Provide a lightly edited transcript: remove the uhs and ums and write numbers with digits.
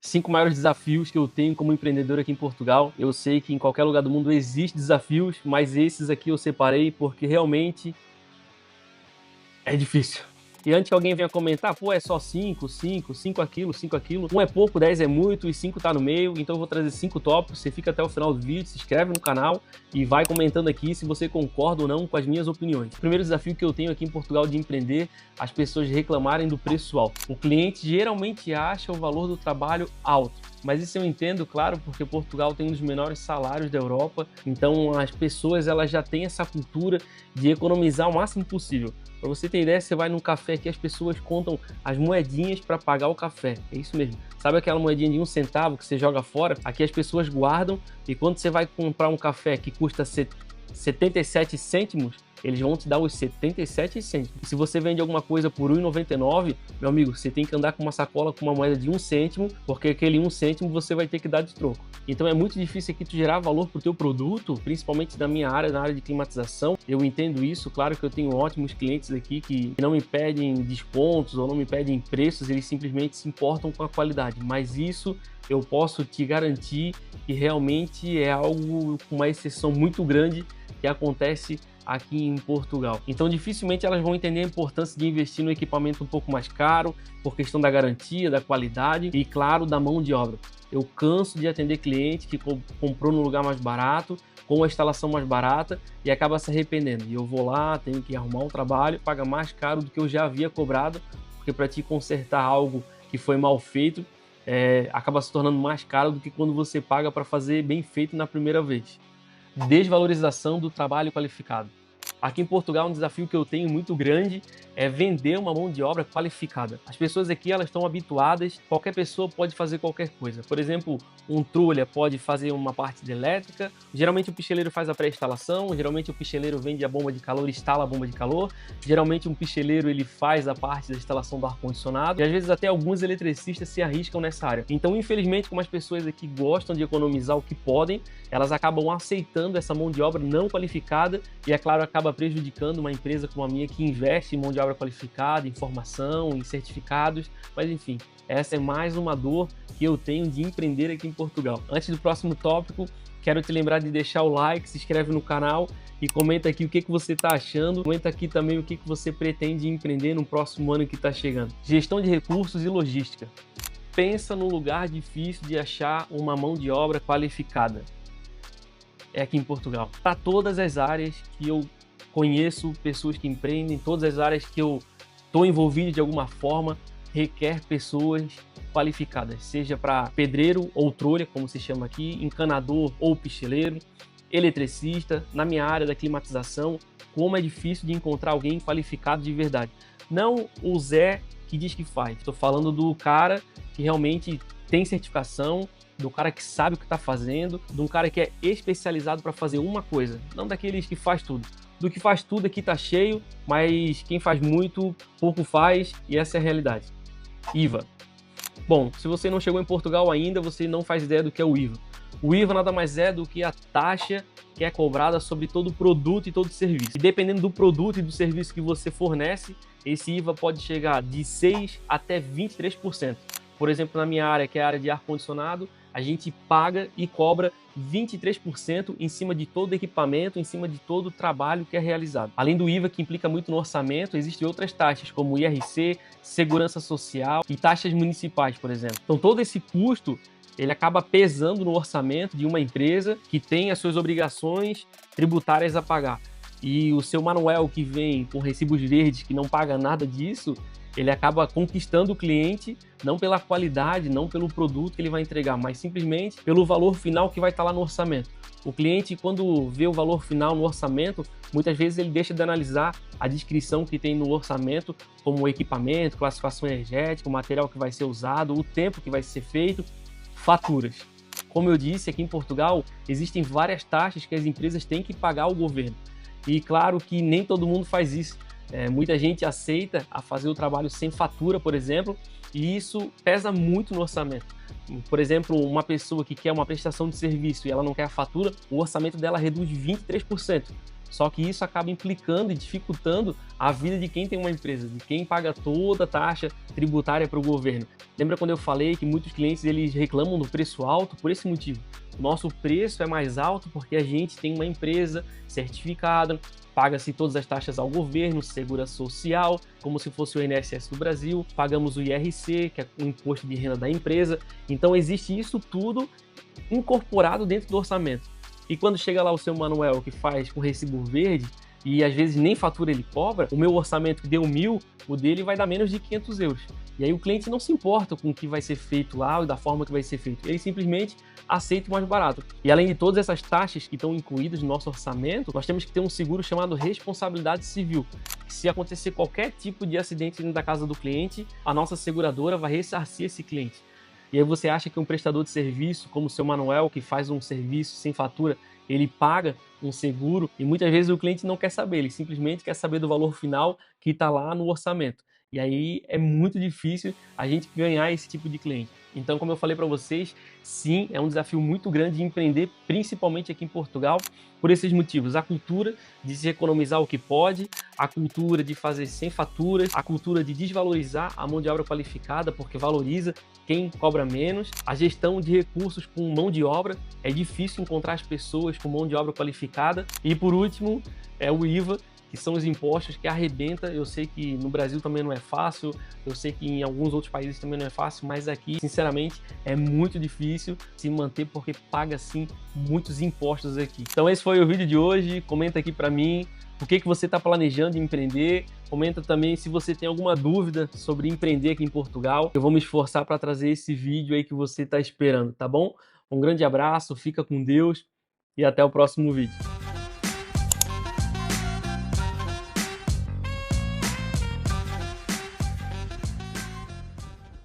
5 maiores desafios que eu tenho como empreendedor aqui em Portugal. Eu sei que em qualquer lugar do mundo existem desafios, mas esses aqui eu separei porque realmente é difícil. E antes que alguém venha comentar, pô, é só 5, 5, 5 aquilo, 5 aquilo. 1 é pouco, 10 é muito e 5 tá no meio. Então eu vou trazer 5 tópicos. Você fica até o final do vídeo, se inscreve no canal e vai comentando aqui se você concorda ou não com as minhas opiniões. O primeiro desafio que eu tenho aqui em Portugal de empreender, as pessoas reclamarem do preço alto. O cliente geralmente acha o valor do trabalho alto. Mas isso eu entendo, claro, porque Portugal tem um dos menores salários da Europa. Então as pessoas elas já têm essa cultura de economizar o máximo possível. Para você ter ideia, você vai num café aqui, as pessoas contam as moedinhas para pagar o café. É isso mesmo. Sabe aquela moedinha de 1 centavo que você joga fora? Aqui as pessoas guardam e quando você vai comprar um café que custa 77 cêntimos, eles vão te dar os 77 cêntimos. E se você vende alguma coisa por R$1,99, meu amigo, você tem que andar com uma sacola com uma moeda de 1 cêntimo, porque aquele 1 cêntimo você vai ter que dar de troco. Então é muito difícil aqui tu gerar valor pro teu produto, principalmente na minha área, na área de climatização. Eu entendo isso, claro que eu tenho ótimos clientes aqui que não me pedem descontos ou não me pedem preços, eles simplesmente se importam com a qualidade. Mas isso eu posso te garantir que realmente é algo com uma exceção muito grande que acontece aqui em Portugal. Então dificilmente elas vão entender a importância de investir no equipamento um pouco mais caro, por questão da garantia, da qualidade e, claro, da mão de obra. Eu canso de atender cliente que comprou no lugar mais barato, com a instalação mais barata e acaba se arrependendo. E eu vou lá, tenho que arrumar um trabalho, paga mais caro do que eu já havia cobrado, porque para te consertar algo que foi mal feito, acaba se tornando mais caro do que quando você paga para fazer bem feito na primeira vez. Desvalorização do trabalho qualificado. Aqui em Portugal, um desafio que eu tenho muito grande é vender uma mão de obra qualificada. As pessoas aqui elas estão habituadas, qualquer pessoa pode fazer qualquer coisa. Por exemplo, um trulha pode fazer uma parte de elétrica, geralmente o picheleiro faz a pré-instalação, geralmente o picheleiro vende a bomba de calor e instala a bomba de calor, geralmente um picheleiro ele faz a parte da instalação do ar-condicionado e às vezes até alguns eletricistas se arriscam nessa área. Então, infelizmente, como as pessoas aqui gostam de economizar o que podem, elas acabam aceitando essa mão de obra não qualificada e, é claro, acaba prejudicando uma empresa como a minha que investe em mão de obra qualificada, em formação, em certificados, mas enfim, essa é mais uma dor que eu tenho de empreender aqui em Portugal. Antes do próximo tópico, quero te lembrar de deixar o like, se inscreve no canal e comenta aqui o que você está achando. Comenta aqui também o que você pretende empreender no próximo ano que está chegando. Gestão de recursos e logística. Pensa no lugar difícil de achar uma mão de obra qualificada. É aqui em Portugal. Para todas as áreas que eu conheço pessoas que empreendem, todas as áreas que eu estou envolvido de alguma forma, requer pessoas qualificadas, seja para pedreiro ou trolha, como se chama aqui, encanador ou picheleiro, eletricista. Na minha área da climatização, como é difícil de encontrar alguém qualificado de verdade. Não o Zé que diz que faz, estou falando do cara que realmente tem certificação, do cara que sabe o que está fazendo, de um cara que é especializado para fazer uma coisa, não daqueles que faz tudo. Do que faz tudo aqui tá cheio, mas quem faz muito, pouco faz, e essa é a realidade. IVA. Bom, se você não chegou em Portugal ainda, você não faz ideia do que é o IVA. O IVA nada mais é do que a taxa que é cobrada sobre todo produto e todo serviço. E dependendo do produto e do serviço que você fornece, esse IVA pode chegar de 6% até 23%. Por exemplo, na minha área, que é a área de ar-condicionado, a gente paga e cobra 23% em cima de todo o equipamento, em cima de todo o trabalho que é realizado. Além do IVA, que implica muito no orçamento, existem outras taxas, como IRC, segurança social e taxas municipais, por exemplo. Então, todo esse custo ele acaba pesando no orçamento de uma empresa que tem as suas obrigações tributárias a pagar. E o seu Manuel, que vem com recibos verdes, que não paga nada disso, ele acaba conquistando o cliente não pela qualidade, não pelo produto que ele vai entregar, mas simplesmente pelo valor final que vai estar lá no orçamento. O cliente, quando vê o valor final no orçamento, muitas vezes ele deixa de analisar a descrição que tem no orçamento, como o equipamento, classificação energética, o material que vai ser usado, o tempo que vai ser feito, faturas. Como eu disse, aqui em Portugal existem várias taxas que as empresas têm que pagar ao governo. E claro que nem todo mundo faz isso. Muita gente aceita a fazer o trabalho sem fatura, por exemplo, e isso pesa muito no orçamento. Por exemplo, uma pessoa que quer uma prestação de serviço e ela não quer a fatura, o orçamento dela reduz 23%. Só que isso acaba implicando e dificultando a vida de quem tem uma empresa, de quem paga toda a taxa tributária para o governo. Lembra quando eu falei que muitos clientes eles reclamam do preço alto por esse motivo? O nosso preço é mais alto porque a gente tem uma empresa certificada, paga-se todas as taxas ao governo, segurança social, como se fosse o INSS do Brasil, pagamos o IRC, que é o imposto de renda da empresa. Então existe isso tudo incorporado dentro do orçamento. E quando chega lá o seu Manuel que faz com recibo verde, e às vezes nem fatura ele cobra, o meu orçamento que deu 1.000, o dele vai dar menos de 500 euros. E aí o cliente não se importa com o que vai ser feito lá e da forma que vai ser feito. Ele simplesmente aceita o mais barato. E além de todas essas taxas que estão incluídas no nosso orçamento, nós temos que ter um seguro chamado responsabilidade civil. Se acontecer qualquer tipo de acidente dentro da casa do cliente, a nossa seguradora vai ressarcir esse cliente. E aí você acha que um prestador de serviço, como o seu Manuel, que faz um serviço sem fatura, ele paga um seguro e muitas vezes o cliente não quer saber, ele simplesmente quer saber do valor final que está lá no orçamento. E aí é muito difícil a gente ganhar esse tipo de cliente. Então, como eu falei para vocês, sim, é um desafio muito grande de empreender, principalmente aqui em Portugal, por esses motivos. A cultura de se economizar o que pode, a cultura de fazer sem faturas, a cultura de desvalorizar a mão de obra qualificada, porque valoriza quem cobra menos, a gestão de recursos com mão de obra, é difícil encontrar as pessoas com mão de obra qualificada, e por último, é o IVA, que são os impostos que arrebenta. Eu sei que no Brasil também não é fácil, eu sei que em alguns outros países também não é fácil, mas aqui, sinceramente, é muito difícil se manter porque paga, sim, muitos impostos aqui. Então esse foi o vídeo de hoje, comenta aqui pra mim o que você está planejando em empreender, comenta também se você tem alguma dúvida sobre empreender aqui em Portugal. Eu vou me esforçar para trazer esse vídeo aí que você está esperando, tá bom? Um grande abraço, fica com Deus e até o próximo vídeo.